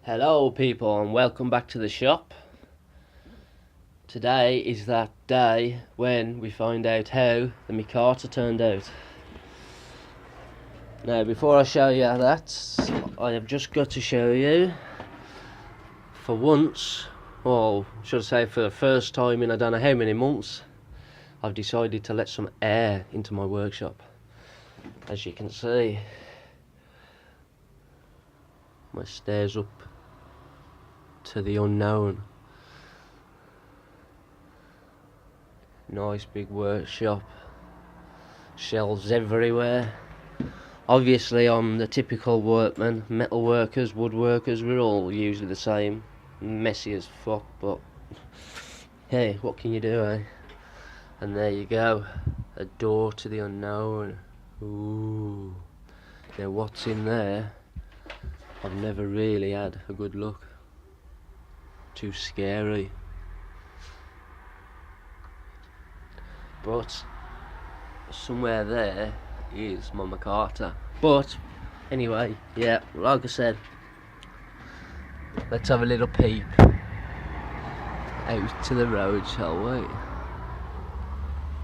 Hello people and welcome back to the shop. Today is that day when we find out how the micarta turned out. Now before I show you that, I have just got to show you, for once, or should I say for the first time in I don't know how many months, I've decided to let some air into my workshop. As you can see, my stairs up to the unknown. Nice big workshop, shelves everywhere. Obviously I'm the typical workman, metal workers, woodworkers, we're all usually the same, messy as fuck, but hey, what can you do, eh? And there you go, a door to the unknown. Ooh, now what's in there? I've never really had a good look. Too scary. But somewhere there is my micarta. But anyway, yeah, like I said, let's have a little peep out to the road, shall we?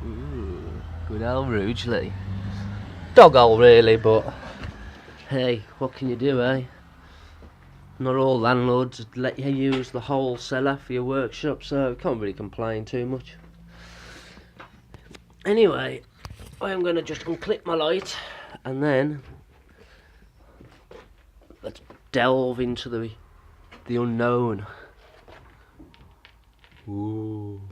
Ooh, good old Rugeley. Dog hole really, but hey, what can you do, eh? Not all landlords let you use the whole cellar for your workshop, so can't really complain too much. Anyway, I am going to just unclip my light and then let's delve into the unknown. Ooh.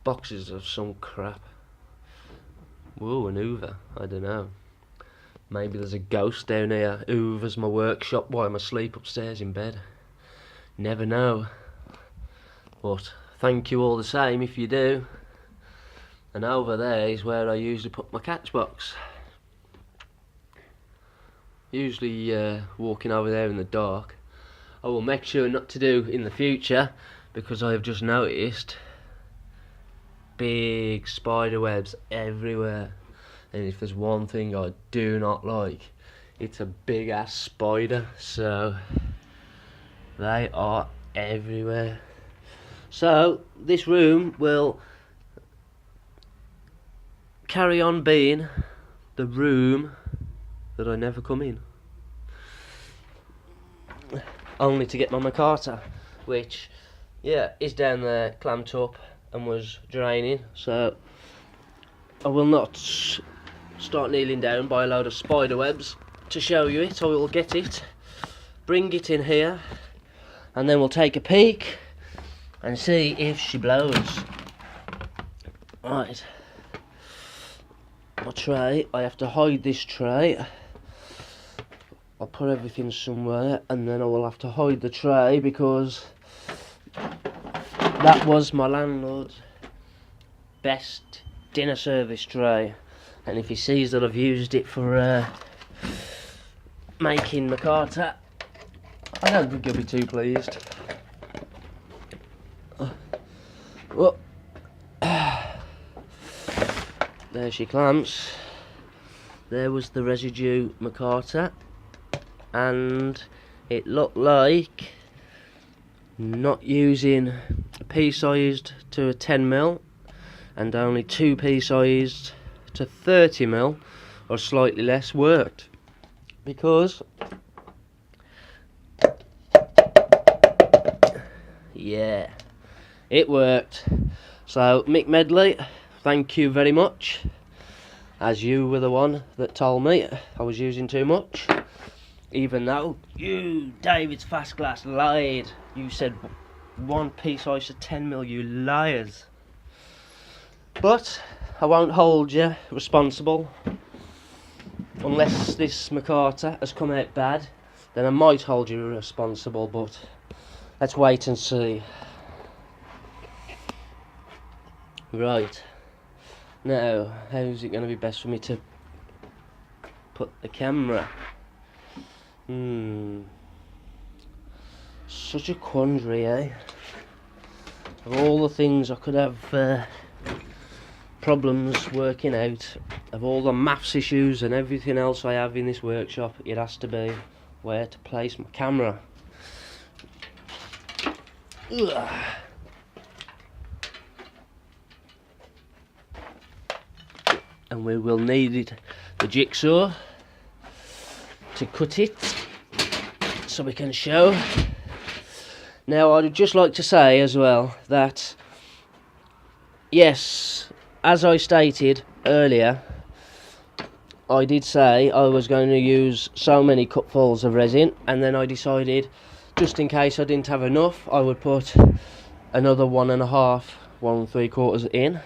Boxes of some crap. Whoa, an Hoover, I don't know. Maybe there's a ghost down here. Hoover's my workshop while I'm asleep upstairs in bed. Never know. But thank you all the same if you do. And over there is where I usually put my catch box. Usually walking over there in the dark. I will make sure not to do in the future, because I have just noticed big spider webs everywhere. And if there's one thing I do not like, it's a big ass spider. So they are everywhere. So this room will carry on being the room that I never come in, only to get my micarta, which is down there clamped up and was draining. So I will not start kneeling down by a load of spider webs to show you it. I will get it, bring it in here, and then we'll take a peek and see if she blows. Right, my tray, I have to hide this tray. I'll put everything somewhere and then I will have to hide the tray, because that was my landlord's best dinner service tray, and if he sees that I've used it for making micarta, I don't think he'll be too pleased. Well, there she clamps. There was the residue micarta, and it looked like not using a pea-sized to a 10mm and only 2 pea-sized to 30mm or slightly less worked, because yeah, it worked. So Mick Medley, thank you very much, as you were the one that told me I was using too much, even though you, David's Fast Glass, lied. You said 1 pea-size to 10mm, you liars. But I won't hold you responsible. Unless this micarta has come out bad, then I might hold you responsible, but let's wait and see. Right, now how's it going to be best for me to put the camera? Such a quandary, eh? Of all the things I could have problems working out, of all the maths issues and everything else I have in this workshop, it has to be where to place my camera. Ugh. And we will need the jigsaw to cut it so we can show. Now I'd just like to say as well that yes, as I stated earlier, I did say I was going to use so many cupfuls of resin, and then I decided just in case I didn't have enough I would put another 1.5, 1 3/4 in.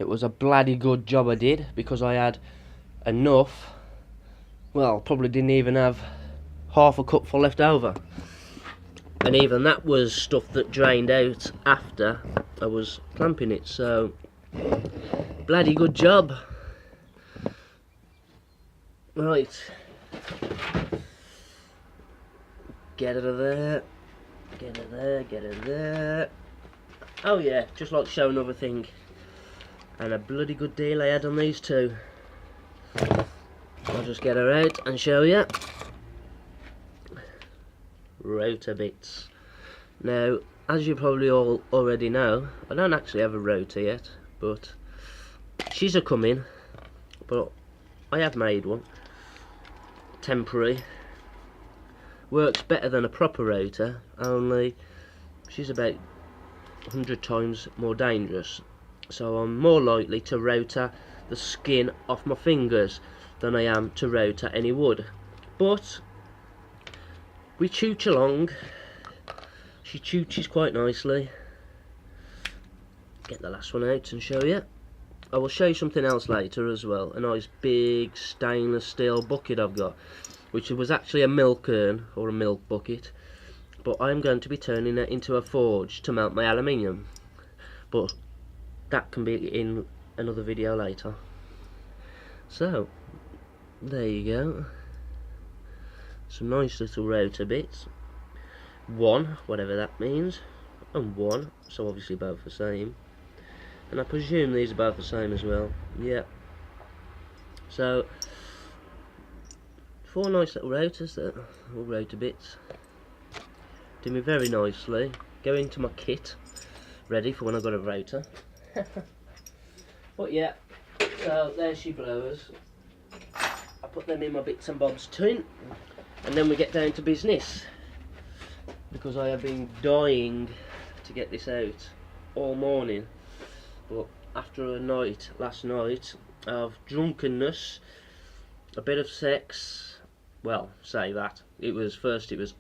It was a bloody good job I did, because I had enough. Well, probably didn't even have half a cupful left over, and even that was stuff that drained out after I was clamping it. So bloody good job. Right, get it there, get it there, get it there. Oh yeah, just like to show another thing, and a bloody good deal I had on these two. I'll just get her out and show you. Rotor bits. Now, as you probably all already know, I don't actually have a rotor yet, but she's a coming. But I have made one. Temporary. Works better than a proper rotor, only she's about 100 times more dangerous. So I'm more likely to rotor the skin off my fingers than I am to rotor any wood. But we chooch along. She chooches quite nicely. Get the last one out and show you. I will show you something else later as well. A nice big stainless steel bucket I've got, which was actually a milk urn or a milk bucket, but I'm going to be turning it into a forge to melt my aluminium. But that can be in another video later. So there you go. Some nice little rotor bits. One, whatever that means, and one, so obviously both the same. And I presume these are both the same as well. Yeah. So 4 nice little rotors there, all rotor bits. Do me very nicely. Go into my kit, ready for when I've got a rotor. But yeah, so there she blows. I put them in my bits and bobs tin, and then we get down to business, because I have been dying to get this out all morning. But after a night last night of drunkenness, a bit of sex, well, say that, it was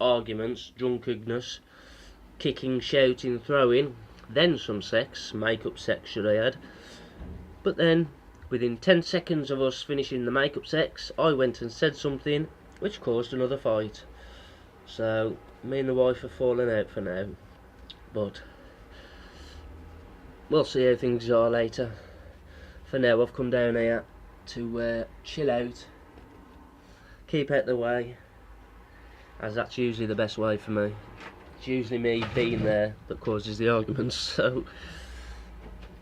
arguments, drunkenness, kicking, shouting, throwing, then some sex, make-up sex should I add. But then within 10 seconds of us finishing the make-up sex, I went and said something which caused another fight. So me and the wife have fallen out for now, but we'll see how things are later. For now I've come down here to chill out, keep out the way, as that's usually the best way for me. It's usually me being there that causes the arguments. So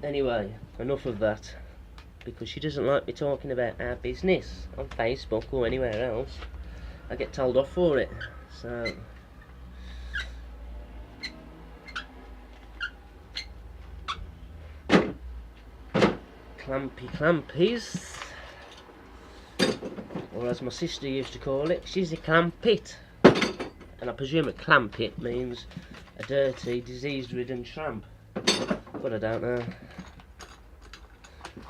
anyway, enough of that, because she doesn't like me talking about our business on Facebook or anywhere else. I get told off for it. So clampy clampies, or as my sister used to call it, she's a clampit. And I presume a clampit means a dirty, disease-ridden tramp, but I don't know.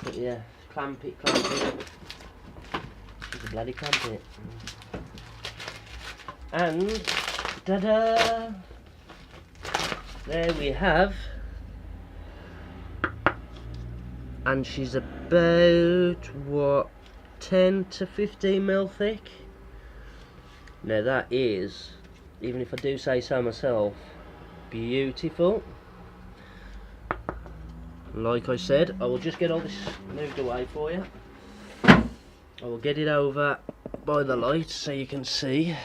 But yeah, clampit. She's a bloody clampit. And ta-da! There we have. And she's about, what, 10 to 15 mil thick. Now that is, even if I do say so myself, beautiful. Like I said, I will just get all this moved away for you. I will get it over by the light so you can see,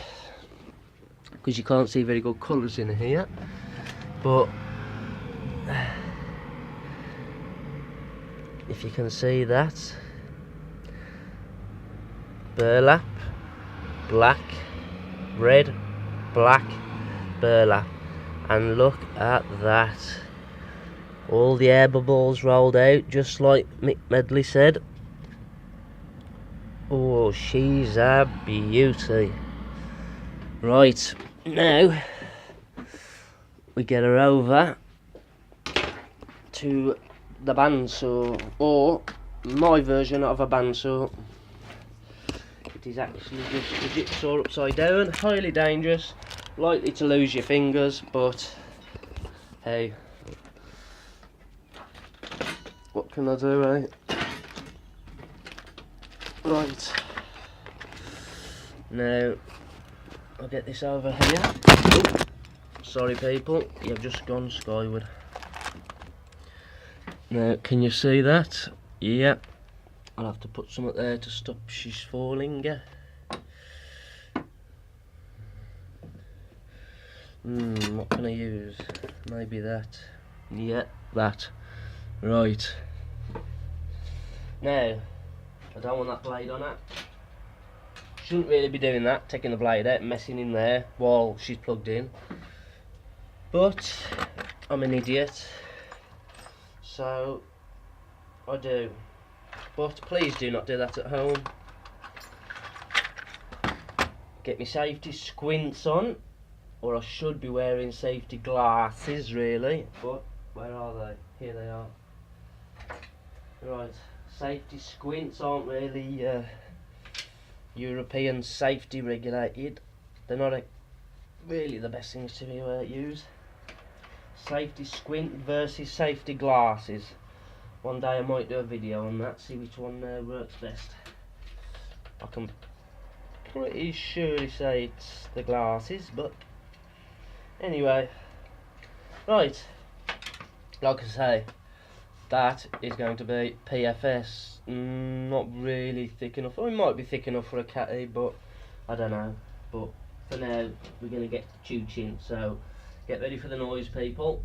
because you can't see very good colours in here. But if you can see that, burlap, black, red, black, burlap. And look at that. All the air bubbles rolled out, just like Mick Medley said. Oh, she's a beauty. Right, now we get her over to the bandsaw, or my version of a bandsaw. It is actually just a jigsaw upside down, highly dangerous, likely to lose your fingers, but hey, what can I do, eh? Right, now I'll get this over here. Oh, sorry people, you've just gone skyward. Now, can you see that? Yeah, I'll have to put some up there to stop she's falling. What can I use? Maybe that. Yeah, that. Right. Now, I don't want that blade on it. Shouldn't really be doing that, taking the blade out, messing in there while she's plugged in. But I'm an idiot, so I do. But please do not do that at home. Get my safety squints on, or I should be wearing safety glasses really, but where are they? Here they are. Right, safety squints aren't really European safety regulated. They're not really the best things to be used. Safety squint versus safety glasses. One day I might do a video on that, see which one works best. I can pretty surely say it's the glasses, but anyway. Right, like I say, that is going to be PFS. Not really thick enough. Or it might be thick enough for a catty, but I don't know. But for now, we're going to get choo-chin. So get ready for the noise, people.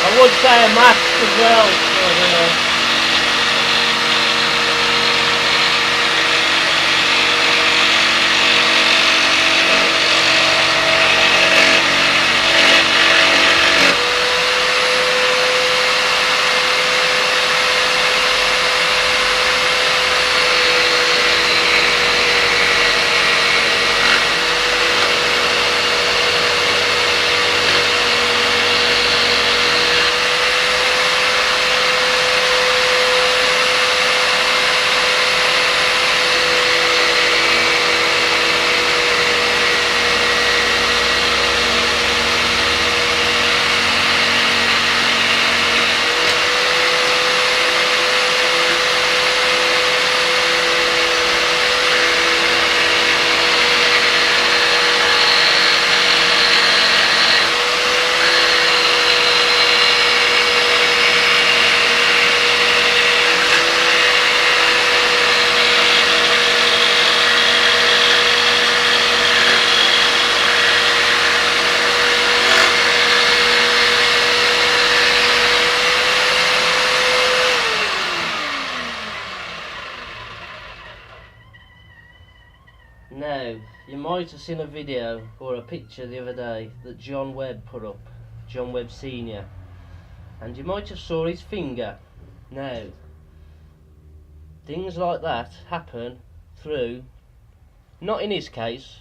I would say a mask as well, but might have seen a video or a picture the other day that John Webb put up, John Webb Senior, and you might have saw his finger. Now, things like that happen through, not in his case,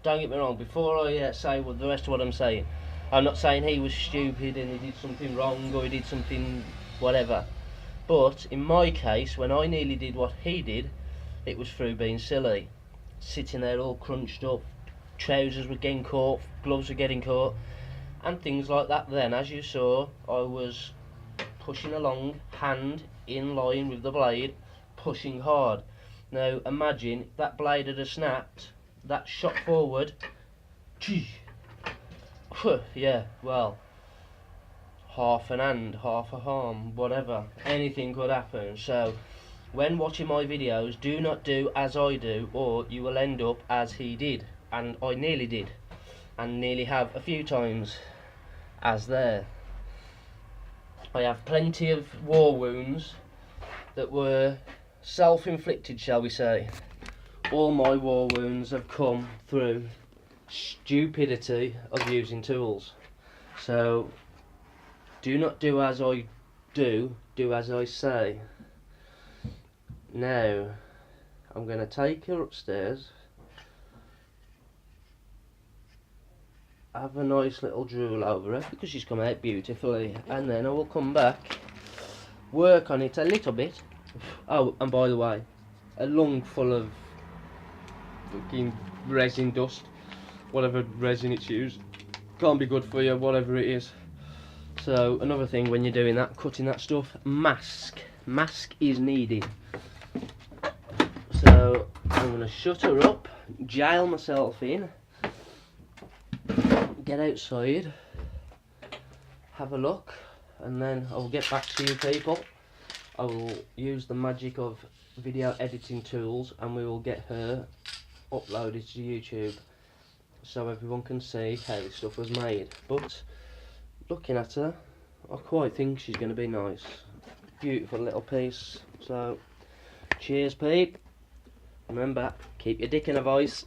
don't get me wrong, before I say the rest of what I'm saying, I'm not saying he was stupid and he did something wrong or he did something whatever, but in my case, when I nearly did what he did, it was through being silly, sitting there all crunched up, trousers were getting caught, gloves were getting caught, and things like that. Then, as you saw, I was pushing along, hand in line with the blade, pushing hard. Now imagine that blade had snapped, that shot forward, yeah, well, half an hand, half a arm, whatever, anything could happen. So when watching my videos, do not do as I do, or you will end up as he did, and I nearly did, and nearly have a few times as there. I have plenty of war wounds that were self-inflicted, shall we say. All my war wounds have come through stupidity of using tools. So do not do as I do, do as I say. Now I'm going to take her upstairs, have a nice little drool over her because she's come out beautifully, and then I will come back, work on it a little bit. Oh, and by the way, a lung full of fucking resin dust, whatever resin it's used, can't be good for you, whatever it is. So another thing when you're doing that, cutting that stuff, mask is needed. So I'm going to shut her up, jail myself in, get outside, have a look, and then I'll get back to you people. I will use the magic of video editing tools and we will get her uploaded to YouTube so everyone can see how this stuff was made. But looking at her, I quite think she's going to be nice. Beautiful little piece. So cheers Pete. Remember, keep your dick in a voice.